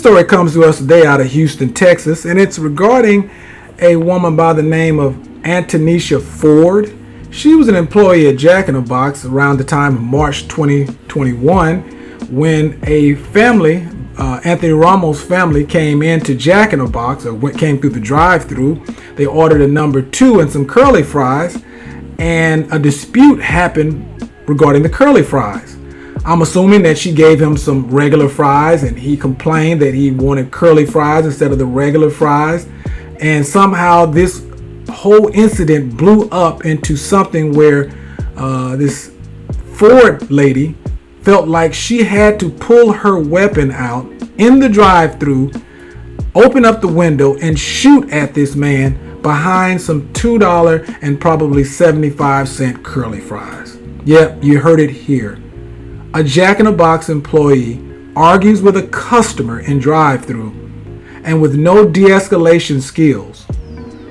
story comes to us today out of Houston, Texas, and it's regarding a woman by the name of Antonisha Ford. She was an employee at Jack in the Box around the time of March 2021 when a family, Anthony Ramos' family, came into Jack in the Box, or came through the drive-thru. They ordered a number 2 and some curly fries, and a dispute happened regarding the curly fries. I'm assuming that she gave him some regular fries and he complained that he wanted curly fries instead of the regular fries. And somehow this whole incident blew up into something where this Ford lady felt like she had to pull her weapon out in the drive-thru, open up the window, and shoot at this man behind some $2 and probably 75-cent curly fries. Yep, you heard it here. A Jack in the Box employee argues with a customer in drive-thru, and with no de-escalation skills,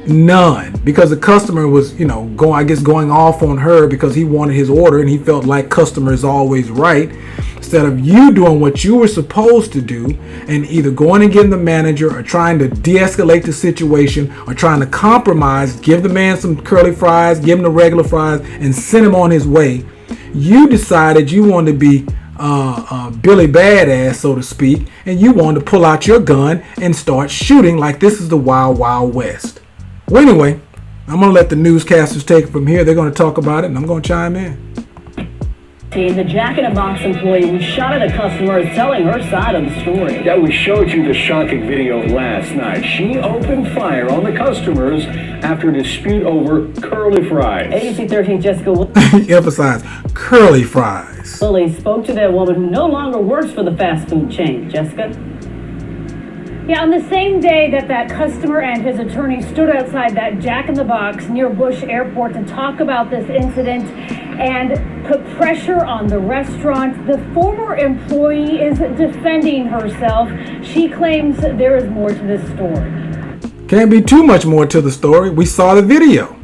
none, because the customer was, going off on her because he wanted his order and he felt like customer is always right. Instead of you doing what you were supposed to do and either going and getting the manager or trying to de-escalate the situation or trying to compromise, give the man some curly fries, give him the regular fries, and send him on his way, you decided you wanted to be Billy Badass, so to speak, and you wanted to pull out your gun and start shooting like this is the Wild Wild West. Well, anyway, I'm going to let the newscasters take it from here. They're going to talk about it, and I'm going to chime in. The Jack in the Box employee was shot at a customer is telling her side of the story. Yeah, we showed you the shocking video last night. She opened fire on the customers after a dispute over curly fries. ABC 13 Jessica Emphasize curly fries. Willie spoke to that woman who no longer works for the fast food chain. Jessica? Yeah, on the same day that customer and his attorney stood outside that Jack in the Box near Bush Airport to talk about this incident and put pressure on the restaurant, the former employee is defending herself. She claims there is more to this story. Can't be too much more to the story. We saw the video.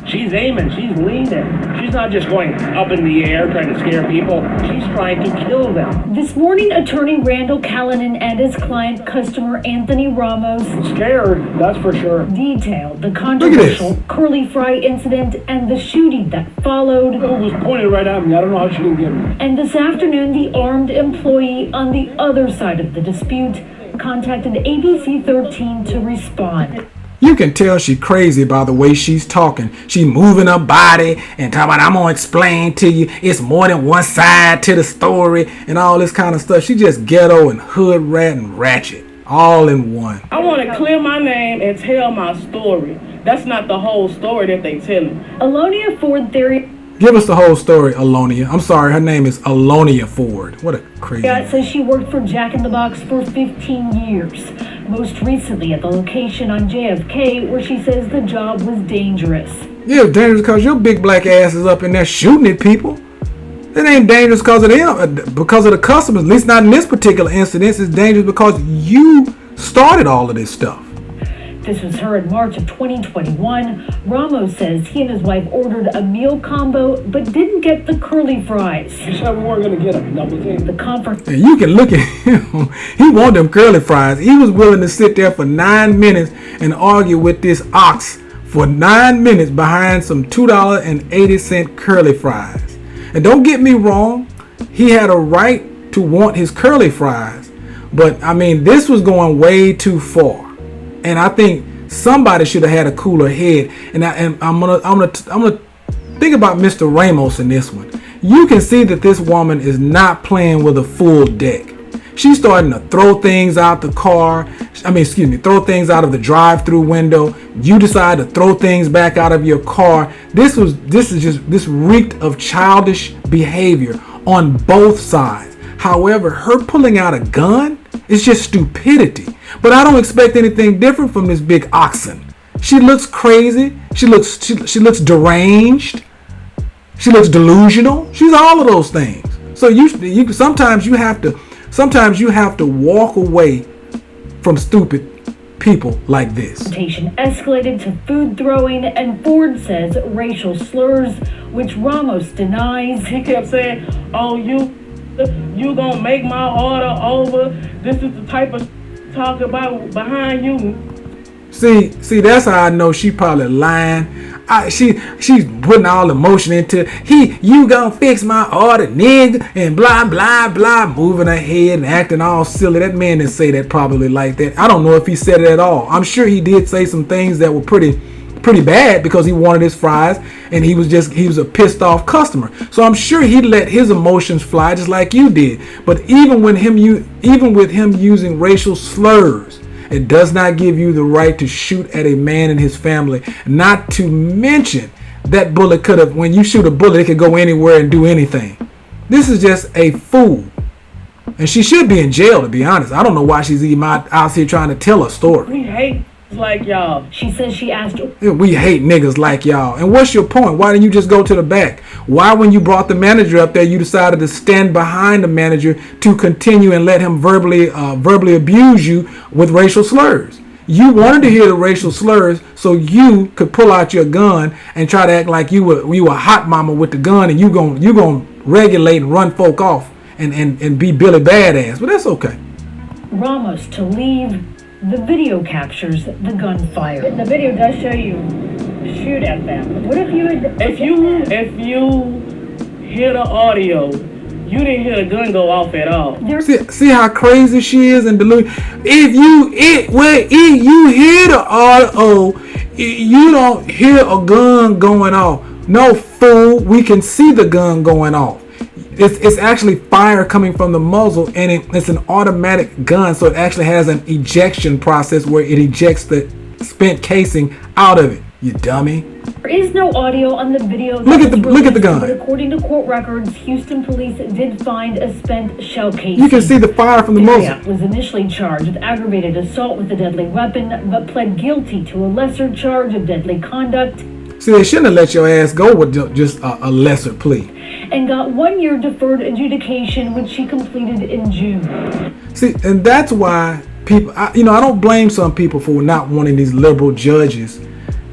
She's aiming, she's leaning. She's not just going up in the air trying to scare people. She's trying to kill them. This morning, attorney Randall Callanan and his client, customer Anthony Ramos, Scared, that's for sure. detailed the controversial curly fry incident and the shooting that followed. It was pointed right at me. I don't know how she didn't get me. And this afternoon, the armed employee on the other side of the dispute contacted ABC 13 to respond. You can tell she crazy by the way she's talking. She moving her body and talking about, I'm going to explain to you. It's more than one side to the story and all this kind of stuff. She just ghetto and hood rat and ratchet all in one. I want to clear my name and tell my story. That's not the whole story that they telling. Alonia Ford Theory. Give us the whole story, Alonia. I'm sorry, her name is Alonia Ford. What a crazy It says she worked for Jack in the Box for 15 years. Most recently at the location on JFK where she says the job was dangerous. Yeah, it's dangerous because your big black ass is up in there shooting at people. It ain't dangerous because of them, because of the customers. At least not in this particular incident. It's dangerous because you started all of this stuff. This was her in March of 2021. Ramos says he and his wife ordered a meal combo but didn't get the curly fries. She said we weren't going to get them. Double thing. The conference. And you can look at him. He wanted them curly fries. He was willing to sit there for 9 minutes and argue with this ox for 9 minutes behind some $2.80 curly fries. And don't get me wrong, he had a right to want his curly fries. But I mean, this was going way too far. And I think somebody should have had a cooler head. And I'm gonna think about Mr. Ramos in this one. You can see that this woman is not playing with a full deck. She's starting to throw things out the car. Throw things out of the drive-through window. You decide to throw things back out of your car. This reeked of childish behavior on both sides. However, her pulling out a gun is just stupidity. But I don't expect anything different from this big oxen. She looks crazy. She looks deranged. She looks delusional. She's all of those things. So you sometimes you have to walk away from stupid people like this. Escalated to food throwing, and Ford says racial slurs, which Ramos denies. He kept saying, "Oh, you You gonna make my order over. This is the type of talk about behind you. See, that's how I know she probably lying. She's putting all the emotion into you gonna fix my order, nigga, and blah blah blah, moving her head and acting all silly. That man didn't say that probably like that. I don't know if he said it at all. I'm sure he did say some things that were pretty bad because he wanted his fries and he was a pissed off customer. So I'm sure he let his emotions fly just like you did. But even with him using racial slurs, it does not give you the right to shoot at a man and his family. Not to mention that bullet when you shoot a bullet, it could go anywhere and do anything. This is just a fool. And she should be in jail, to be honest. I don't know why she's even out here trying to tell a story. We hate like y'all. She says she asked her. We hate niggas like y'all. And what's your point? Why didn't you just go to the back? Why, when you brought the manager up there, you decided to stand behind the manager to continue and let him verbally abuse you with racial slurs? You wanted to hear the racial slurs so you could pull out your gun and try to act like you were a hot mama with the gun, and you gonna regulate and run folk off and be Billy Badass. But that's okay. Ramos to leave. The video captures the gunfire. The video does show you shoot at them. What if you had... If you hear the audio, you didn't hear the gun go off at all. See how crazy she is and delusional. If you hear the audio, you don't hear a gun going off. No, fool, we can see the gun going off. It's actually fire coming from the muzzle, and it's an automatic gun, so it actually has an ejection process where it ejects the spent casing out of it. You dummy. There is no audio on the video. Look at the gun. But according to court records, Houston police did find a spent shell casing. You can see the fire from the muzzle. Was initially charged with aggravated assault with a deadly weapon, but pled guilty to a lesser charge of deadly conduct. See, they shouldn't have let your ass go with just a lesser plea. And got 1 year deferred adjudication, which she completed in June. See, and that's why people, I don't blame some people for not wanting these liberal judges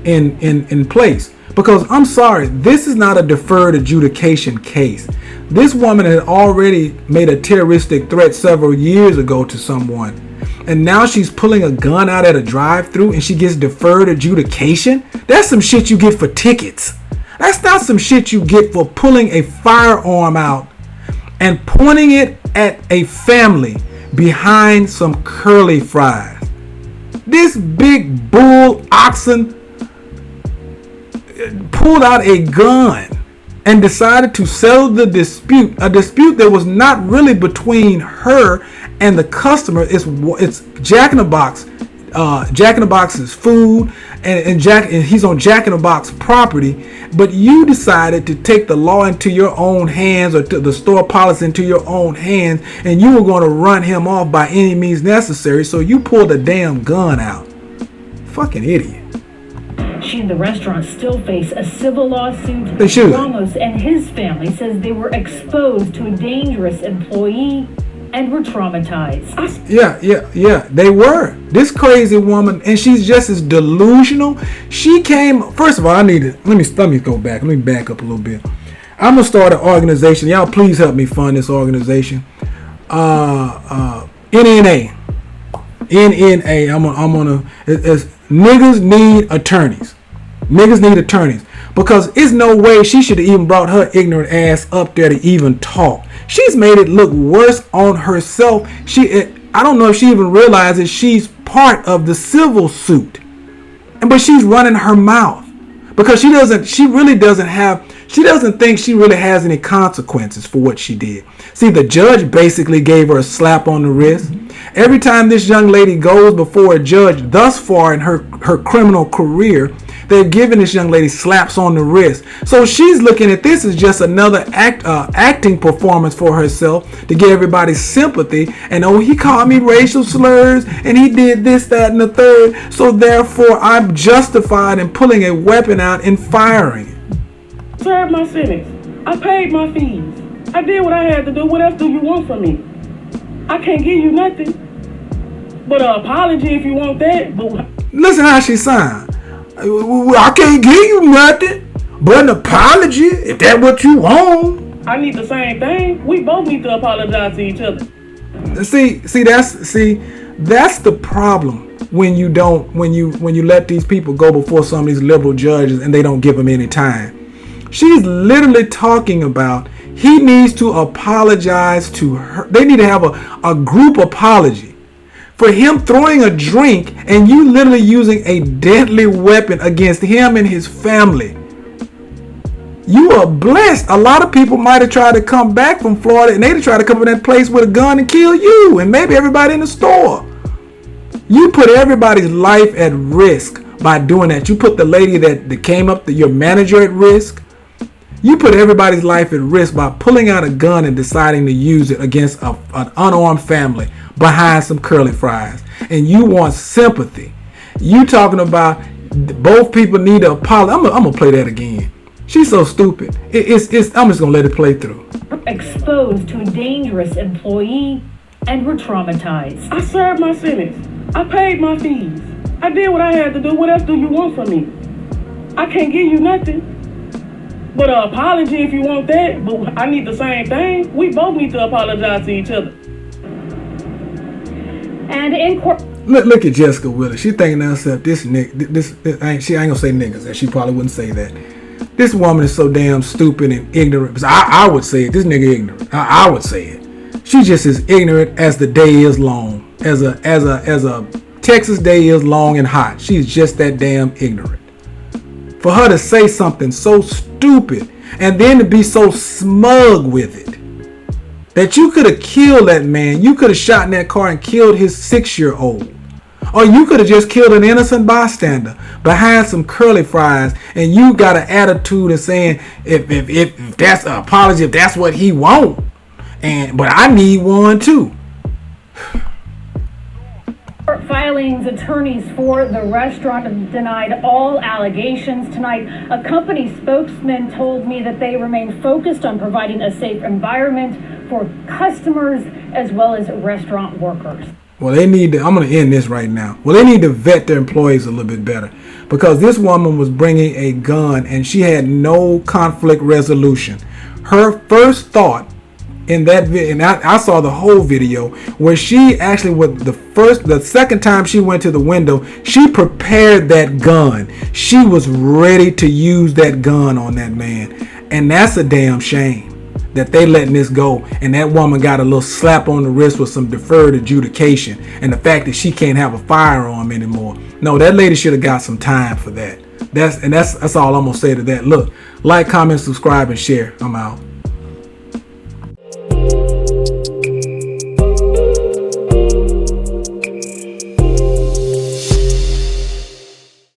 in place. Because I'm sorry, this is not a deferred adjudication case. This woman had already made a terroristic threat several years ago to someone. And now she's pulling a gun out at a drive-thru and she gets deferred adjudication? That's some shit you get for tickets. That's not some shit you get for pulling a firearm out and pointing it at a family behind some curly fries. This big bull oxen pulled out a gun and decided to settle the dispute, a dispute that was not really between her and the customer. It's Jack in the Box. Jack in the Box's food, and he's on Jack in the Box property, but you decided to take the law into your own hands, or the store policy into your own hands, and you were going to run him off by any means necessary, so you pulled a damn gun out. Fucking idiot. She and the restaurant still face a civil lawsuit. They should. Ramos and his family says they were exposed to a dangerous employee and were traumatized. Yeah, they were. This crazy woman, and she's just as delusional. She came, first of all, let me go back. Let me back up a little bit. I'm gonna start an organization. Y'all please help me fund this organization. NNA. I'm gonna niggas need attorneys. Niggas need attorneys. Because it's no way she should have even brought her ignorant ass up there to even talk. She's made it look worse on herself. I don't know if she even realizes she's part of the civil suit. But she's running her mouth. Because she doesn't think she really has any consequences for what she did. See, the judge basically gave her a slap on the wrist. Every time this young lady goes before a judge thus far in her criminal career, they've given this young lady slaps on the wrist. So she's looking at this as just another acting performance for herself to get everybody's sympathy. And he called me racial slurs and he did this, that, and the third. So therefore, I'm justified in pulling a weapon out and firing it. Served my sentence. I paid my fees. I did what I had to do. What else do you want from me? I can't give you nothing but an apology if you want that. But listen how she sound. I can't give you nothing but an apology if that's what you want. I need the same thing. We both need to apologize to each other. See, that's the problem when you let these people go before some of these liberal judges and they don't give them any time. She's literally talking about he needs to apologize to her. They need to have a group apology for him throwing a drink and you literally using a deadly weapon against him and his family. You are blessed. A lot of people might have tried to come back from Florida and they'd try to come to that place with a gun and kill you and maybe everybody in the store. You put everybody's life at risk by doing that. You put the lady that came up, your manager, at risk. You put everybody's life at risk by pulling out a gun and deciding to use it against an unarmed family behind some curly fries. And you want sympathy. You talking about both people need to apologize. I'm gonna play that again. She's so stupid. I'm just gonna let it play through. Exposed to a dangerous employee and were traumatized. I served my sentence. I paid my fees. I did what I had to do. What else do you want from me? I can't give you nothing but an apology if you want that. But I need the same thing. We both need to apologize to each other. And in court. Look at Jessica Willis. She thinking to herself, this nigga, she ain't gonna say niggas. She probably wouldn't say that. This woman is so damn stupid and ignorant. I would say it. This nigga ignorant. I would say it. She's just as ignorant as the day is long. As a Texas day is long and hot. She's just that damn ignorant. For her to say something so stupid and then to be so smug with it. That you could have killed that man. You could have shot in that car and killed his 6-year-old. Or you could have just killed an innocent bystander behind some curly fries, and you got an attitude of saying, if that's an apology, if that's what he want, but I need one too. Court filings, attorneys for the restaurant denied all allegations tonight. A company spokesman told me that they remain focused on providing a safe environment for customers as well as restaurant workers. Well, they need to, I'm going to end this right now. Well, they need to vet their employees a little bit better, because this woman was bringing a gun and she had no conflict resolution. Her first thought in that video, and I saw the whole video, where she actually, with the second time she went to the window, she prepared that gun. She was ready to use that gun on that man. And that's a damn shame that they letting this go, and that woman got a little slap on the wrist with some deferred adjudication, and the fact that she can't have a firearm anymore. No, that lady should have got some time for that. That's all I'm gonna say to that. Look, like, comment, subscribe, and share. I'm out.